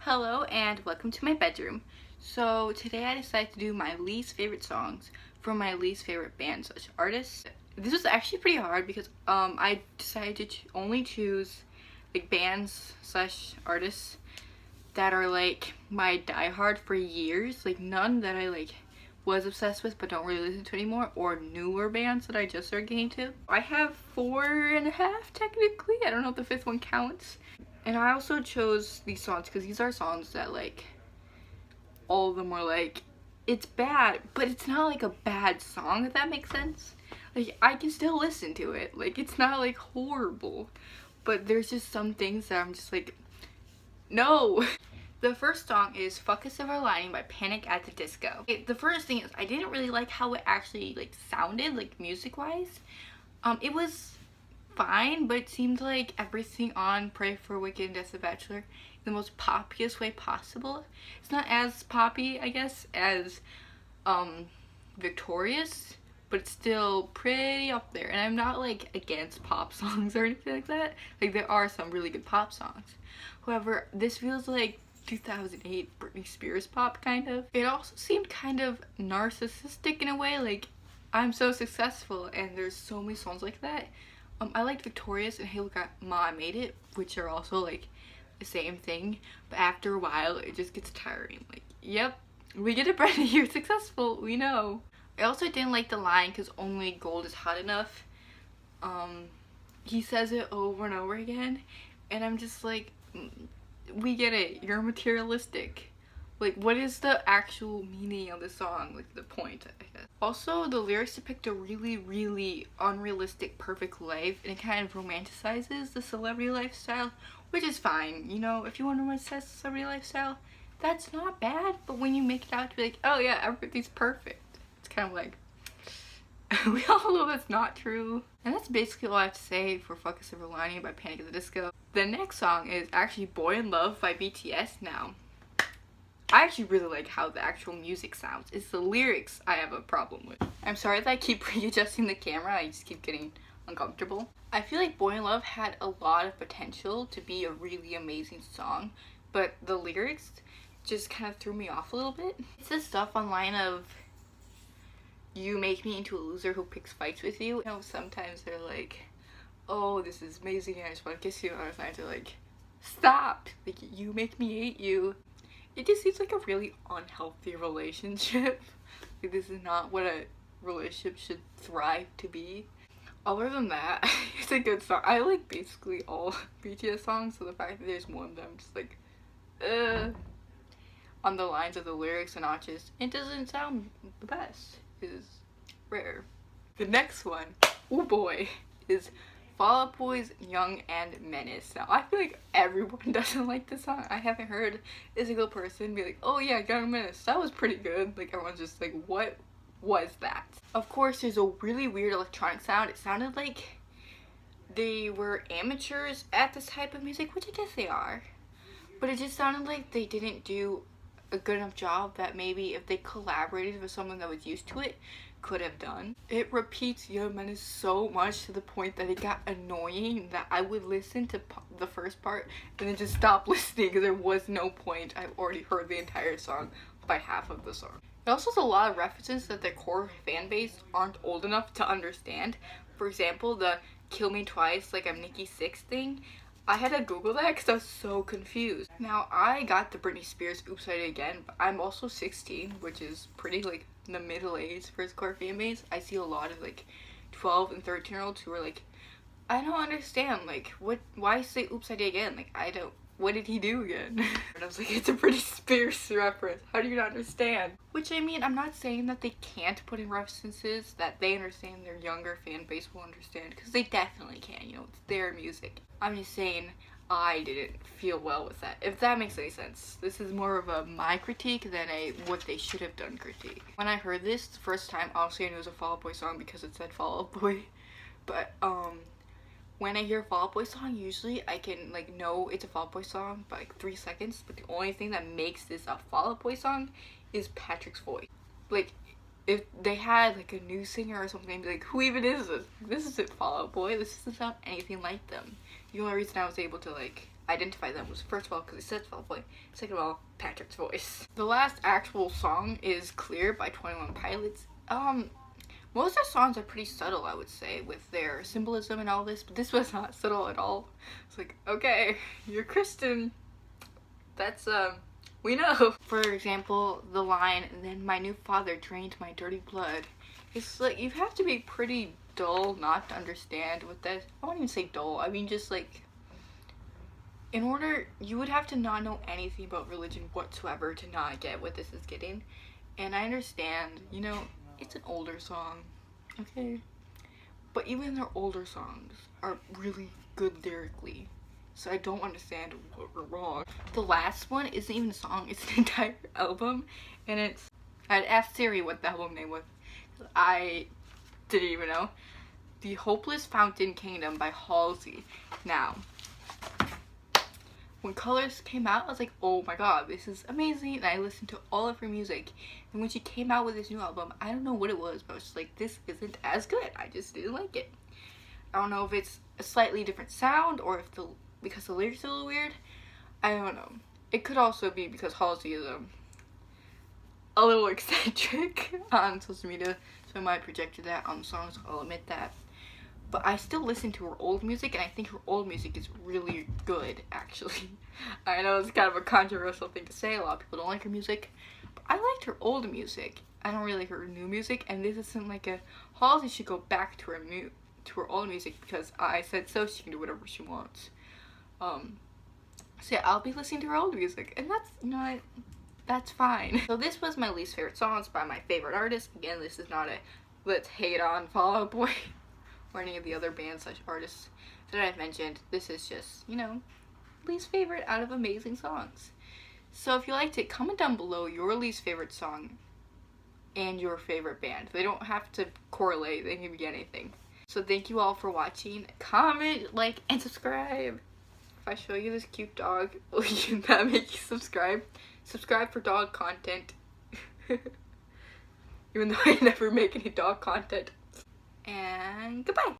Hello and welcome to my bedroom. So today I decided to do my least favorite songs from my least favorite bands slash artists. This was actually pretty hard because I decided to only choose like bands slash artists that are like my diehard for years, like none that I like was obsessed with but don't really listen to anymore, or newer bands that I just started getting to. I have 4.5 technically. I don't know if the fifth one counts. And I also chose these songs because these are songs that like all of them were like, it's bad, but it's not like a bad song, if that makes sense. Like I can still listen to it. Like it's not like horrible, but there's just some things that I'm just like, no. The first song is Fuck a Silver Lining by Panic at the Disco. The first thing is I didn't really like how it actually like sounded, like music wise. It was fine, but it seemed like everything on Pray for Wicked and Death of the Bachelor in the most poppiest way possible. It's not as poppy, I guess, as Victorious, but it's still pretty up there. And I'm not like against pop songs or anything like that. Like there are some really good pop songs. However, this feels like 2008 Britney Spears pop, kind of. It also seemed kind of narcissistic in a way, like I'm so successful and there's so many songs like that. I liked Victorious and Hey Look at Ma, I Made It, which are also like the same thing, but after a while it just gets tiring. Like, yep, we get it, Britney, you're successful, we know. I also didn't like the line because only gold is hot enough. He says it over and over again and I'm just like, we get it, you're materialistic. Like, what is the actual meaning of the song? Like, the point, I guess. Also, the lyrics depict a really, really unrealistic perfect life, and it kind of romanticizes the celebrity lifestyle, which is fine. You know, if you want to romanticize the celebrity lifestyle, that's not bad, but when you make it out to be like, oh yeah, everything's perfect, it's kind of like, we all know that's not true. And that's basically all I have to say for Fuck a Silver Lining by Panic at the Disco. The next song is actually Boy in Love by BTS. Now, I actually really like how the actual music sounds. It's the lyrics I have a problem with. I'm sorry that I keep readjusting the camera, I just keep getting uncomfortable. I feel like Boy in Love had a lot of potential to be a really amazing song, but the lyrics just kind of threw me off a little bit. It's the stuff online of, you make me into a loser who picks fights with you. You know, sometimes they're like, oh, this is amazing, I just want to kiss you, and other times they're like, stop, like, you make me hate you. It just seems like a really unhealthy relationship. Like, this is not what a relationship should thrive to be. Other than that, it's a good song. I like basically all BTS songs, so the fact that there's more of them, just like, on the lines of the lyrics and not just, it doesn't sound the best, is rare. The next one, oh boy, is Fall Out Boy's Young and Menace. Now, I feel like everyone doesn't like this song. I haven't heard a single person be like, oh yeah, Young and Menace, that was pretty good. Like, everyone's just like, what was that? Of course, there's a really weird electronic sound. It sounded like they were amateurs at this type of music, which I guess they are. But it just sounded like they didn't do a good enough job that maybe if they collaborated with someone that was used to it, could have done. It repeats Young Menace so much to the point that it got annoying that I would listen to the first part and then just stop listening because there was no point. I've already heard the entire song by half of the song. It also has a lot of references that their core fan base aren't old enough to understand. For example, the Kill Me Twice like I'm Nikki Sixx thing. I had to Google that because I was so confused. Now, I got the Britney Spears Oops I Did It Again, but I'm also 16, which is pretty like the middle age for his core fan base. I see a lot of like 12 and 13 year olds who are like, I don't understand, like, why say Oops I Did It Again? Like, what did he do again? And I was like, it's a Britney Spears reference, how do you not understand? Which, I mean, I'm not saying that they can't put in references that they understand their younger fan base will understand, because they definitely can, you know, it's their music. I'm just saying, I didn't feel well with that, if that makes any sense. This is more of a my critique than a what they should have done critique. When I heard this the first time, obviously I knew it was a Fall Out Boy song because it said Fall Out Boy, but when I hear a Fall Out Boy song, usually I can like know it's a Fall Out Boy song by like 3 seconds, but the only thing that makes this a Fall Out Boy song is Patrick's voice. Like, if they had like a new singer or something, I'd be like, who even is this? This isn't Fall Out Boy, this doesn't sound anything like them. The only reason I was able to like identify them was, first of all, because it says false boy, second of all, Patrick's voice. The last actual song is Clear by 21 Pilots. Most of their songs are pretty subtle, I would say, with their symbolism and all this, but this was not subtle at all. It's like, okay, you're Kristen. That's, we know. For example, the line, and then my new father drained my dirty blood. It's like, you have to be pretty dull not to understand what that, I won't even say dull, I mean just like, in order, you would have to not know anything about religion whatsoever to not get what this is getting. And I understand, you know, it's an older song, okay? But even their older songs are really good lyrically. So I don't understand what we're wrong. The last one isn't even a song, it's an entire album. And it's, I'd asked Siri what the album name was. I didn't even know. The Hopeless Fountain Kingdom by Halsey. Now, when Colors came out, I was like, oh my god, this is amazing, and I listened to all of her music. And when she came out with this new album, I don't know what it was, but I was just like, this isn't as good. I just didn't like it. I don't know if it's a slightly different sound, or if because the lyrics are a little weird. I don't know. It could also be because Halsey is a little eccentric on social media, so I might project that on songs, I'll admit that. But I still listen to her old music, and I think her old music is really good, actually. I know it's kind of a controversial thing to say, a lot of people don't like her music, but I liked her old music. I don't really like her new music, and this isn't like a, Halsey should go back to her old music because I said so, she can do whatever she wants. So yeah, I'll be listening to her old music, and that's, you know what, that's fine. So this was my least favorite songs by my favorite artist. Again, this is not a let's hate on Fall Out Boy or any of the other bands / artists that I've mentioned. This is just, you know, least favorite out of amazing songs. So if you liked it, comment down below your least favorite song and your favorite band. They don't have to correlate, they can be anything. So thank you all for watching. Comment, like, and subscribe. If I show you this cute dog, will that make you subscribe? Subscribe for dog content. Even though I never make any dog content. And goodbye.